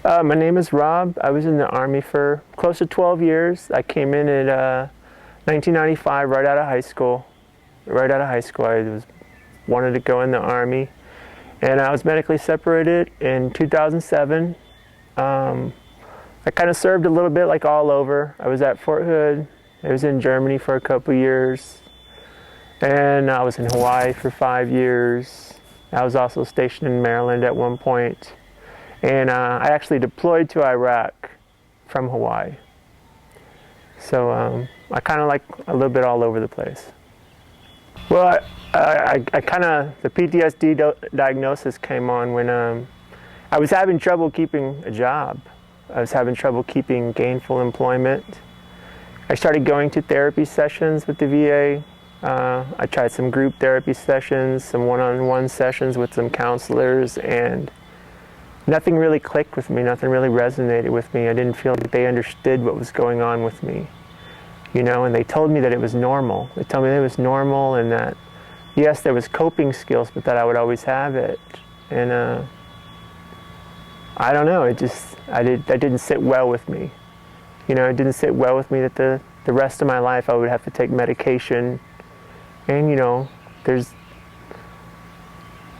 My name is Rob. I was in the Army for close to 12 years. I came in at 1995, right out of high school. I wanted to go in the Army. And I was medically separated in 2007. I kind of served a little bit like all over. I was at Fort Hood. I was in Germany for a couple years. And I was in Hawaii for 5 years. I was also stationed in Maryland at one point. And I actually deployed to Iraq from Hawaii. So I kind of like a little bit all over the place. Well, I kind of, the PTSD diagnosis came on when I was having trouble keeping a job. I was having trouble keeping gainful employment. I started going to therapy sessions with the VA. I tried some group therapy sessions, some one-on-one sessions with some counselors, and nothing really clicked with me, nothing really resonated with me. I didn't feel that they understood what was going on with me, you know, and they told me that it was normal. They told me that it was normal and that, yes, there was coping skills, but that I would always have it. And I don't know, that didn't sit well with me. You know, it didn't sit well with me that the rest of my life I would have to take medication. And, you know,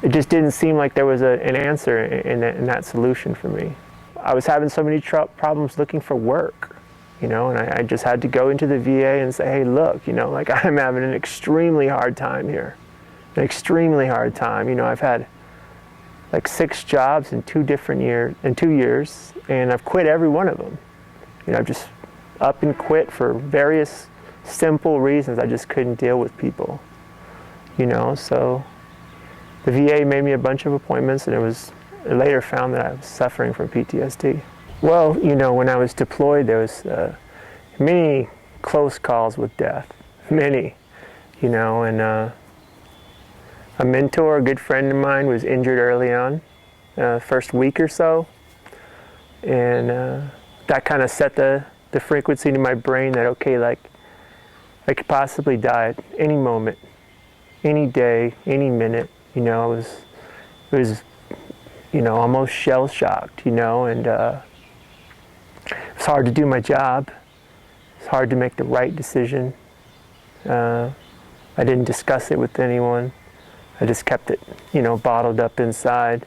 it just didn't seem like there was an answer in that solution for me. I was having so many problems looking for work, you know, and I just had to go into the VA and say, hey, look, you know, like I'm having an extremely hard time here. An extremely hard time. You know, I've had like 6 jobs in 2 years, and I've quit every one of them. You know, I've just up and quit for various simple reasons. I just couldn't deal with people, you know, so the VA made me a bunch of appointments, and it later found that I was suffering from PTSD. Well, you know, when I was deployed, there was many close calls with death, many, you know, and a mentor, a good friend of mine, was injured early on, first week or so, and that kind of set the frequency to my brain that, okay, like, I could possibly die at any moment, any day, any minute. You know, it was, you know, almost shell-shocked, you know, and it was hard to do my job. It's hard to make the right decision. I didn't discuss it with anyone. I just kept it, you know, bottled up inside.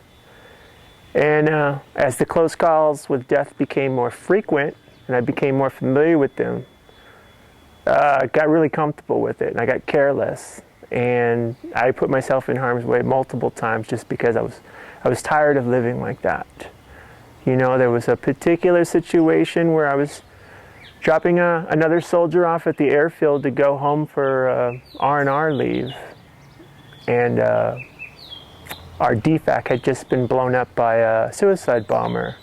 And as the close calls with death became more frequent, and I became more familiar with them, I got really comfortable with it, and I got careless. And I put myself in harm's way multiple times just because I was tired of living like that. You know, there was a particular situation where I was dropping another soldier off at the airfield to go home for R&R leave. And our DFAC had just been blown up by a suicide bomber.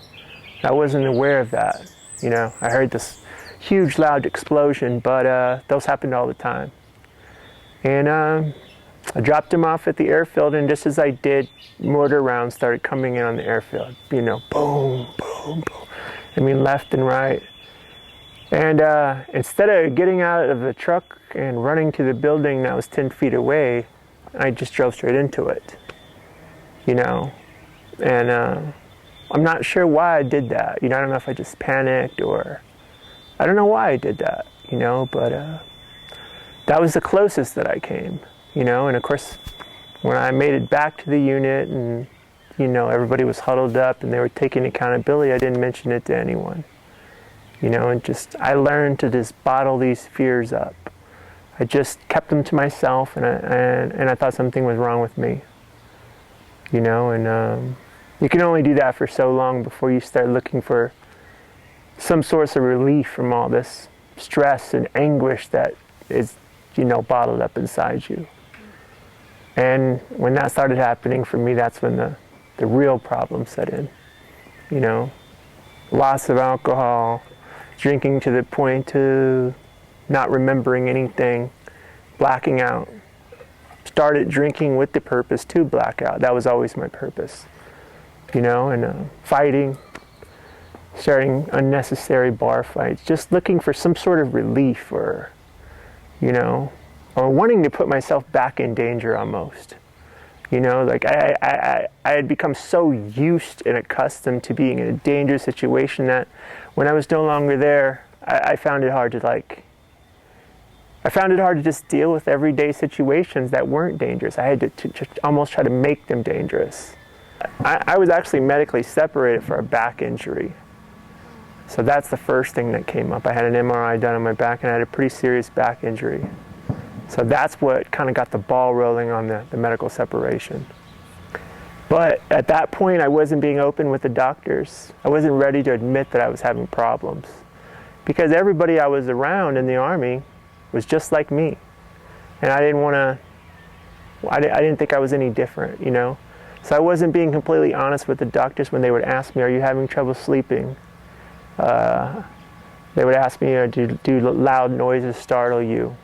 I wasn't aware of that. You know, I heard this huge loud explosion, but those happened all the time. And I dropped him off at the airfield, and just as I did, mortar rounds started coming in on the airfield. You know, boom, boom, boom. I mean, left and right. And instead of getting out of the truck and running to the building that was 10 feet away, I just drove straight into it, you know. And I'm not sure why I did that. You know, I don't know if I just panicked or I don't know why I did that, you know, but that was the closest that I came, you know. And of course, when I made it back to the unit and, you know, everybody was huddled up and they were taking accountability, I didn't mention it to anyone, you know. And I learned to just bottle these fears up. I just kept them to myself, and I thought something was wrong with me, you know. And you can only do that for so long before you start looking for some source of relief from all this stress and anguish that is, you know, bottled up inside you. And when that started happening for me, that's when the real problem set in, you know. Loss of alcohol, drinking to the point to not remembering anything, blacking out. Started drinking with the purpose to black out. That was always my purpose, you know. And fighting, starting unnecessary bar fights, just looking for some sort of relief, or, you know, or wanting to put myself back in danger almost, You know, like I had become so used and accustomed to being in a dangerous situation that when I was no longer there, I found it hard to just deal with everyday situations that weren't dangerous. I had to almost try to make them dangerous. I was actually medically separated for a back injury. So that's the first thing that came up. I had an MRI done on my back and I had a pretty serious back injury. So that's what kind of got the ball rolling on the medical separation. But at that point, I wasn't being open with the doctors. I wasn't ready to admit that I was having problems. Because everybody I was around in the Army was just like me. And I didn't think I was any different, you know? So I wasn't being completely honest with the doctors when they would ask me, are you having trouble sleeping? They would ask me, do loud noises startle you?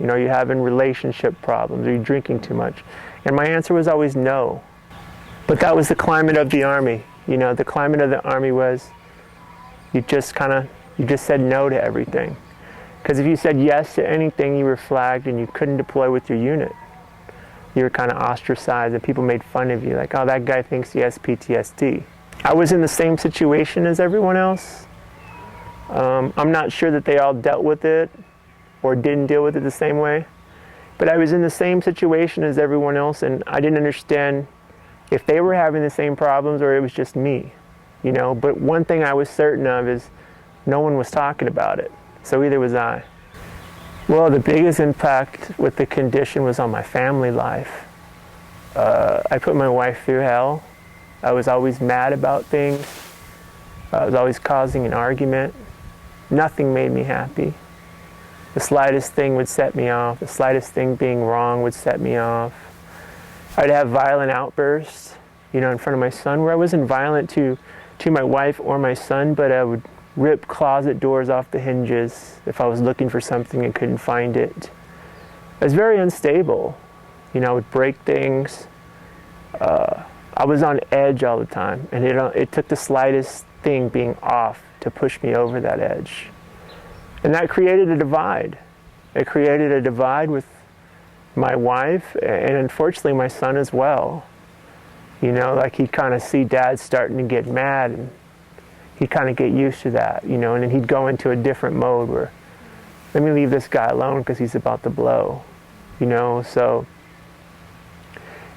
You know, are you having relationship problems? Are you drinking too much? And my answer was always no. But that was the climate of the Army. You know, the climate of the Army was you just said no to everything. Because if you said yes to anything, you were flagged and you couldn't deploy with your unit. You were kind of ostracized and people made fun of you, like, oh, that guy thinks he has PTSD. I was in the same situation as everyone else. I'm not sure that they all dealt with it or didn't deal with it the same way. But I was in the same situation as everyone else, and I didn't understand if they were having the same problems or it was just me, you know. But one thing I was certain of is no one was talking about it, so either was I. Well, the biggest impact with the condition was on my family life. I put my wife through hell. I was always mad about things. I was always causing an argument. Nothing made me happy. The slightest thing would set me off. The slightest thing being wrong would set me off. I'd have violent outbursts, you know, in front of my son, where I wasn't violent to my wife or my son, but I would rip closet doors off the hinges if I was looking for something and couldn't find it. I was very unstable. You know, I would break things. I was on edge all the time, and it took the slightest thing being off to push me over that edge. And that created a divide. It created a divide with my wife and unfortunately my son as well. You know, like he'd kind of see dad starting to get mad and he'd kind of get used to that, you know, and then he'd go into a different mode where, let me leave this guy alone because he's about to blow, you know. So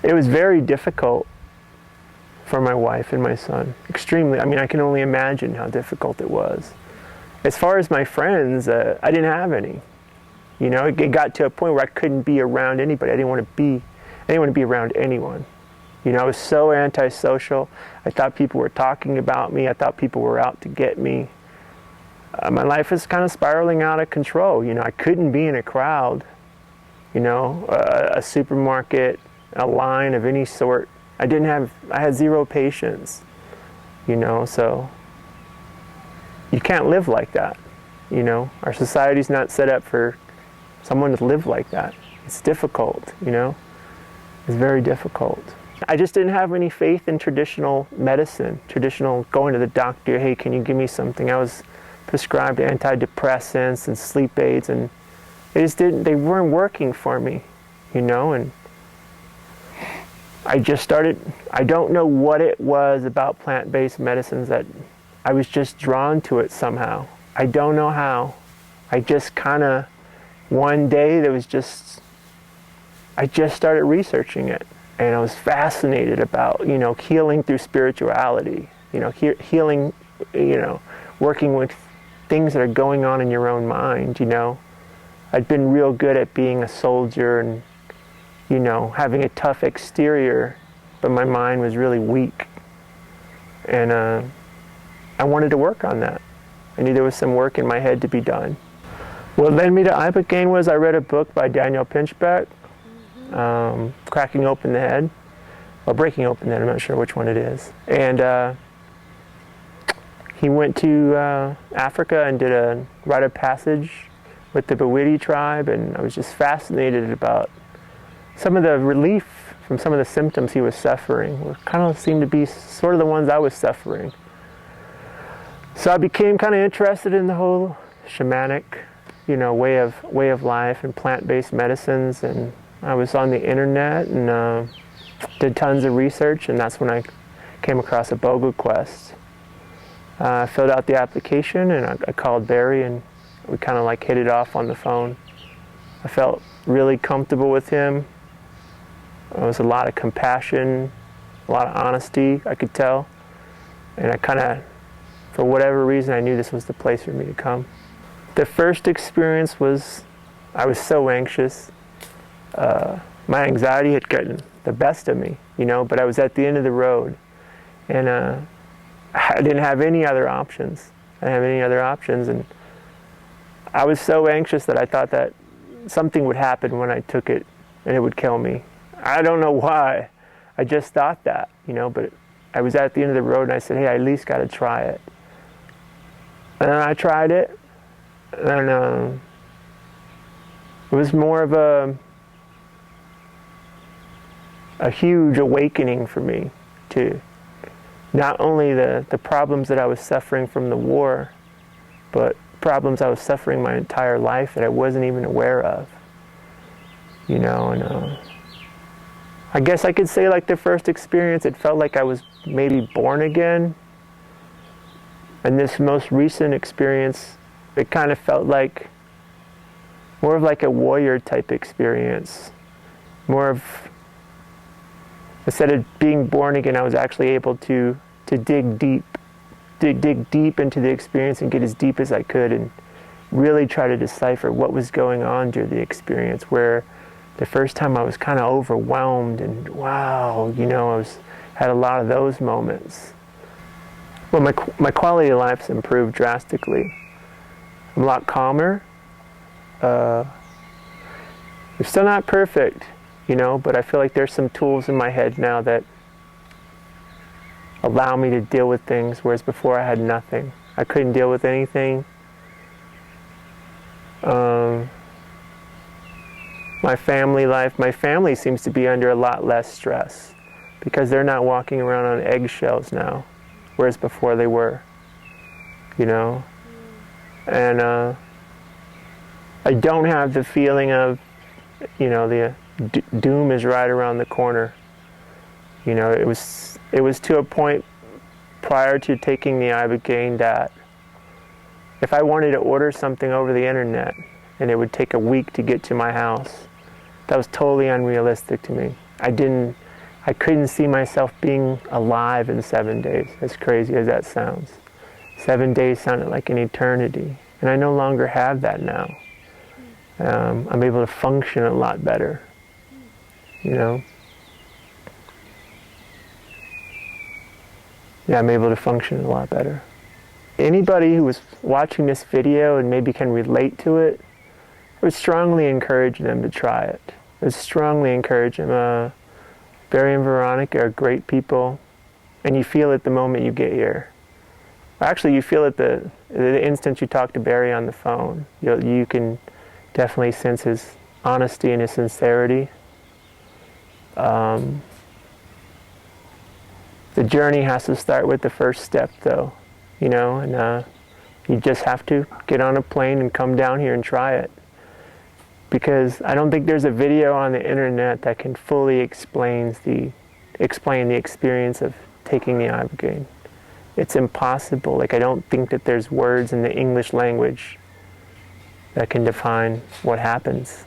it was very difficult for my wife and my son. Extremely. I mean, I can only imagine how difficult it was. As far as my friends, I didn't have any. You know, it got to a point where I couldn't be around anybody. I didn't want to be around anyone. You know, I was so antisocial. I thought people were talking about me. I thought people were out to get me. My life was kind of spiraling out of control. You know, I couldn't be in a crowd. You know, a supermarket, a line of any sort. I had zero patience. You know, so you can't live like that. You know, our society's not set up for someone to live like that. It's difficult, you know. It's very difficult. I just didn't have any faith in traditional medicine, traditional going to the doctor, hey, can you give me something? I was prescribed antidepressants and sleep aids, and they weren't working for me, you know, and I don't know what it was about plant-based medicines that I was just drawn to it somehow. I don't know how. I just kind of, one day I just started researching it. And I was fascinated about, you know, healing through spirituality, you know, healing, you know, working with things that are going on in your own mind, you know. I'd been real good at being a soldier and, you know, having a tough exterior, but my mind was really weak. And I wanted to work on that. I knew there was some work in my head to be done. What led me to Ibogaine was I read a book by Daniel Pinchbeck, Cracking Open the Head, or Breaking Open the Head, I'm not sure which one it is. And he went to Africa and did a rite of passage with the Bawiti tribe, and I was just fascinated about some of the relief from some of the symptoms he was suffering. Kind of seemed to be sort of the ones I was suffering. So I became kind of interested in the whole shamanic, you know, way of life and plant-based medicines, and I was on the internet and did tons of research, and that's when I came across IbogaQuest. I filled out the application, and I called Barry, and we kind of like hit it off on the phone. I felt really comfortable with him. There was a lot of compassion, a lot of honesty, I could tell. And I kind of, for whatever reason, I knew this was the place for me to come. The first experience was, I was so anxious. My anxiety had gotten the best of me, you know, but I was at the end of the road. And I didn't have any other options. I didn't have any other options. And I was so anxious that I thought that something would happen when I took it and it would kill me. I don't know why. I just thought that, you know, but I was at the end of the road and I said, hey, I at least got to try it. And I tried it, and it was more of a huge awakening for me to not only the problems that I was suffering from the war, but problems I was suffering my entire life that I wasn't even aware of. You know, and I guess I could say like the first experience, it felt like I was maybe born again. And this most recent experience, it kind of felt like more of like a warrior type experience. More of, instead of being born again, I was actually able to dig deep into the experience and get as deep as I could and really try to decipher what was going on during the experience, where the first time I was kind of overwhelmed and wow, you know, had a lot of those moments. Well, my quality of life's improved drastically. I'm a lot calmer. It's still not perfect, you know, but I feel like there's some tools in my head now that allow me to deal with things, whereas before I had nothing. I couldn't deal with anything. My family life, my family seems to be under a lot less stress because they're not walking around on eggshells now, whereas before they were, you know. And I don't have the feeling of, you know, the doom is right around the corner. You know, it was to a point prior to taking the Ibogaine that if I wanted to order something over the internet and it would take a week to get to my house, that was totally unrealistic to me. I couldn't see myself being alive in 7 days, as crazy as that sounds. 7 days sounded like an eternity, and I no longer have that now. I'm able to function a lot better, you know. Yeah, I'm able to function a lot better. Anybody who was watching this video and maybe can relate to it, I would strongly encourage them to try it. I would strongly encourage them. Barry and Veronica are great people, and you feel it the moment you get here. Actually, you feel it the instant you talk to Barry on the phone. You can definitely sense his honesty and his sincerity. The journey has to start with the first step, though, you know, and you just have to get on a plane and come down here and try it. Because I don't think there's a video on the internet that can fully explain the experience of taking the Ibogaine. It's impossible. Like, I don't think that there's words in the English language that can define what happens.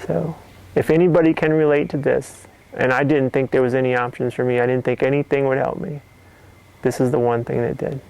So, if anybody can relate to this, and I didn't think there was any options for me, I didn't think anything would help me, this is the one thing that did.